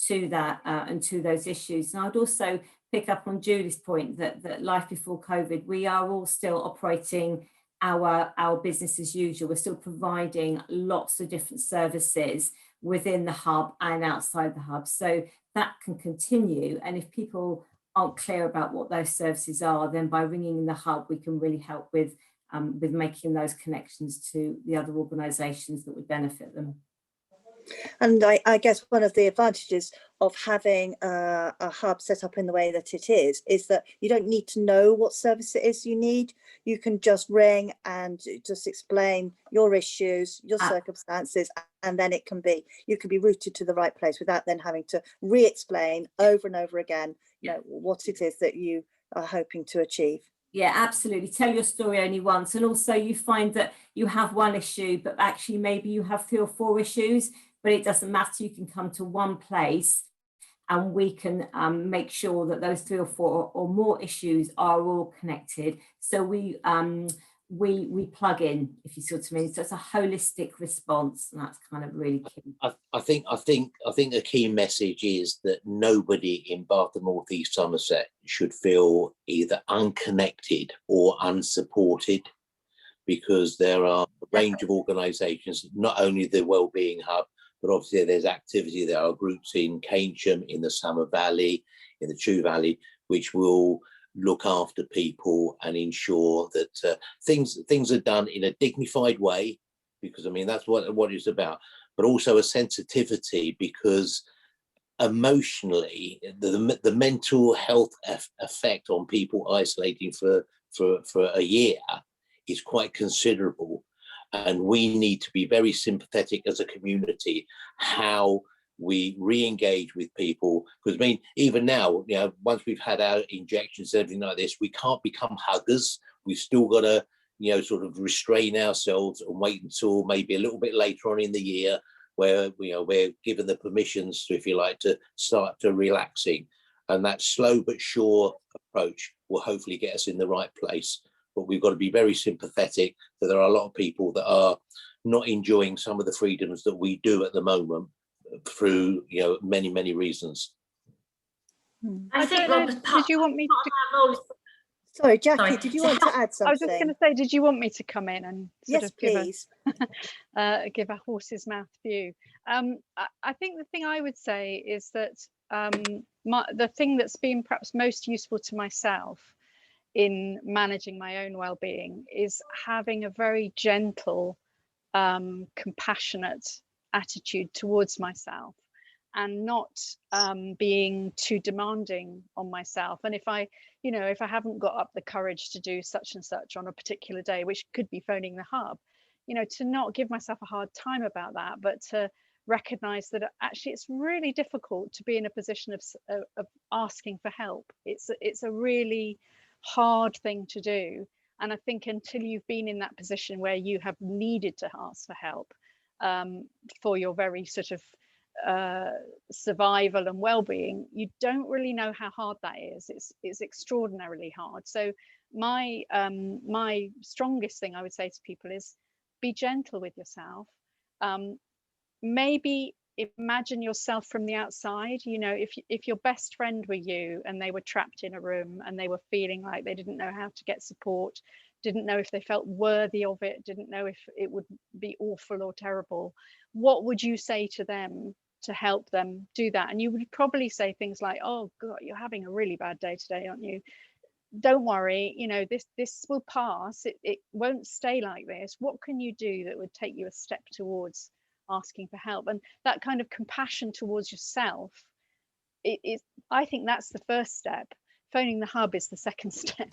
to that and to those issues. And I'd also pick up on Julie's point that life before COVID, we are all still operating our business as usual. We're still providing lots of different services. within the hub and outside the hub. So that can continue. And if people aren't clear about what those services are, then by ringing in the hub, we can really help with making those connections to the other organisations that would benefit them. And I guess one of the advantages of having a hub set up in the way that it is that you don't need to know what service it is you need. You can just ring and just explain your issues, your circumstances, and then you can be routed to the right place without then having to re-explain over and over again, you know, what it is that you are hoping to achieve. Yeah, absolutely. Tell your story only once. And also you find that you have one issue, but actually maybe you have 3 or 4 issues, but it doesn't matter. You can come to one place and we can make sure that those 3 or 4 or more issues are all connected. So we plug in, if you see what I mean. So it's a holistic response, and that's kind of really key. I think the key message is that nobody in Bath and North East Somerset should feel either unconnected or unsupported, because there are a range of organisations, not only the Wellbeing Hub, but obviously there's activity. There are groups in Keynsham, in the Somer Valley, in the Chew Valley, which will look after people and ensure that things are done in a dignified way, because I mean that's what it's about, but also a sensitivity, because emotionally the mental health effect on people isolating for a year is quite considerable, and we need to be very sympathetic as a community how we re-engage with people, because I mean, even now, you know, once we've had our injections and everything like this, we can't become huggers. We've still got to, you know, sort of restrain ourselves and wait until maybe a little bit later on in the year, where, you know, we're given the permissions to, if you like, to start to relaxing. And that slow but sure approach will hopefully get us in the right place. But we've got to be very sympathetic that there are a lot of people that are not enjoying some of the freedoms that we do at the moment, through, you know, many reasons. I think, Rob, did you want me to? Sorry, Jackie, did you want to add something? I was just going to say, did you want me to come in and sort of please. give a horse's mouth view? I think the thing I would say is that the thing that's been perhaps most useful to myself in managing my own well-being is having a very gentle, compassionate attitude towards myself, and not being too demanding on myself. And if I haven't got up the courage to do such and such on a particular day, which could be phoning the hub, you know, to not give myself a hard time about that, but to recognize that actually it's really difficult to be in a position of asking for help. It's a really hard thing to do, and I think until you've been in that position where you have needed to ask for help for your very sort of survival and well-being, you don't really know how hard that is. It's extraordinarily hard. So my strongest thing I would say to people is be gentle with yourself. Maybe imagine yourself from the outside. You know, if your best friend were you and they were trapped in a room and they were feeling like they didn't know how to get support, didn't know if they felt worthy of it, didn't know if it would be awful or terrible, what would you say to them to help them do that? And you would probably say things like, oh God, you're having a really bad day today, aren't you? Don't worry, you know, this will pass. It won't stay like this. What can you do that would take you a step towards asking for help? And that kind of compassion towards yourself, I think that's the first step. Phoning the hub is the second step.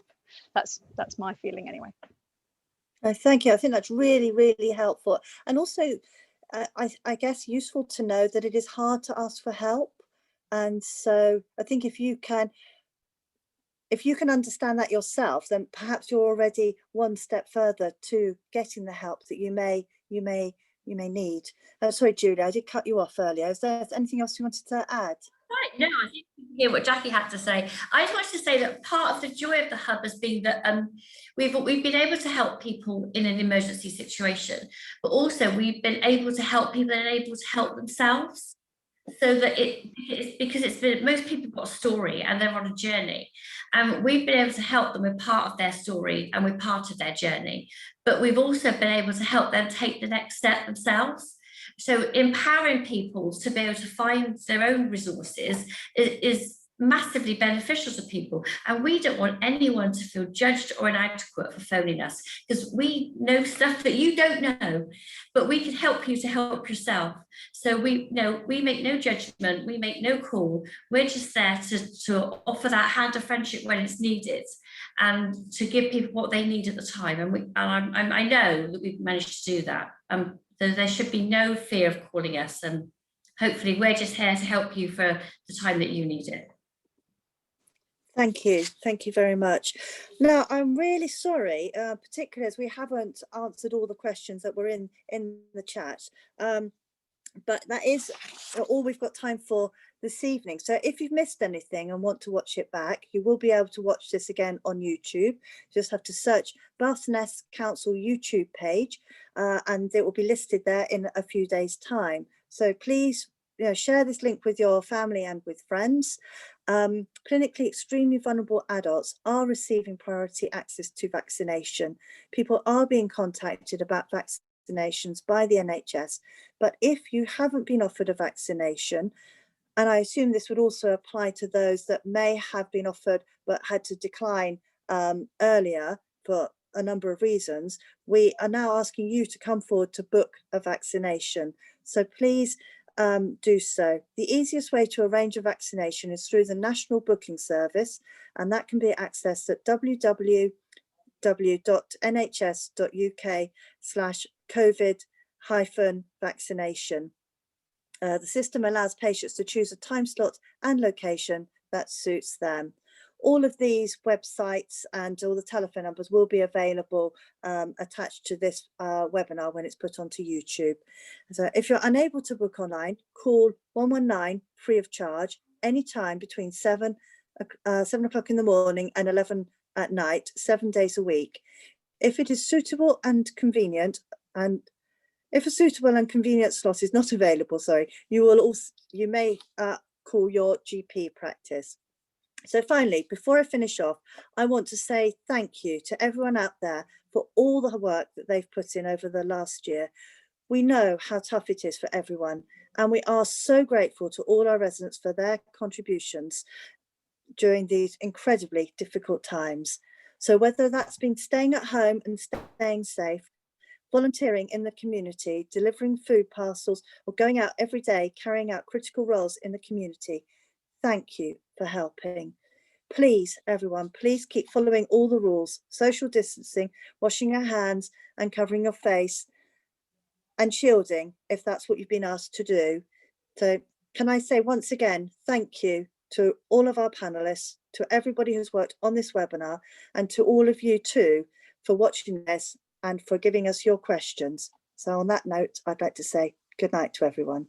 That's my feeling anyway. Thank you. I think that's really helpful, and also I guess useful to know that it is hard to ask for help. And so I think if you can understand that yourself, then perhaps you're already one step further to getting the help that you may need. Sorry, Julie, I did cut you off earlier. Is there anything else you wanted to add? Right, no, I think you hear what Jackie had to say. I just wanted to say that part of the joy of the hub has been that we've been able to help people in an emergency situation, but also we've been able to help people and able to help themselves. So that it's because it's been, most people have got a story and they're on a journey, and we've been able to help them with part of their story and we're part of their journey, but we've also been able to help them take the next step themselves. So empowering people to be able to find their own resources is massively beneficial to people, and we don't want anyone to feel judged or inadequate for phoning us, because we know stuff that you don't know, but we can help you to help yourself. So we make no judgment, we make no call, we're just there to offer that hand of friendship when it's needed, and to give people what they need at the time. And I know that we've managed to do that. So there should be no fear of calling us, and hopefully we're just here to help you for the time that you need it. Thank you very much. Now, I'm really sorry, particularly as we haven't answered all the questions that were in the chat, but that is all we've got time for this evening. So if you've missed anything and want to watch it back, you will be able to watch this again on YouTube. You just have to search Bath and Nest Council YouTube page, and it will be listed there in a few days' time. So please, share this link with your family and with friends. Clinically extremely vulnerable adults are receiving priority access to vaccination. People are being contacted about vaccinations by the NHS, but if you haven't been offered a vaccination, and I assume this would also apply to those that may have been offered but had to decline earlier for a number of reasons, we are now asking you to come forward to book a vaccination. So please do so. The easiest way to arrange a vaccination is through the National Booking Service, and that can be accessed at www.nhs.uk/COVID-vaccination. The system allows patients to choose a time slot and location that suits them. All of these websites and all the telephone numbers will be available attached to this webinar when it's put onto YouTube. So if you're unable to book online, call 119 free of charge anytime between 7 o'clock in the morning and 11 at night, 7 days a week. If it is suitable and convenient, and if a suitable and convenient slot is not available, you may call your GP practice. So finally, before I finish off, I want to say thank you to everyone out there for all the work that they've put in over the last year. We know how tough it is for everyone, and we are so grateful to all our residents for their contributions during these incredibly difficult times. So whether that's been staying at home and staying safe, volunteering in the community, delivering food parcels, or going out every day carrying out critical roles in the community, thank you for helping. Please, everyone, please keep following all the rules: social distancing, washing your hands and covering your face, and shielding if that's what you've been asked to do. So can I say once again, thank you to all of our panelists, to everybody who's worked on this webinar, and to all of you too for watching this and for giving us your questions. So on that note, I'd like to say good night to everyone.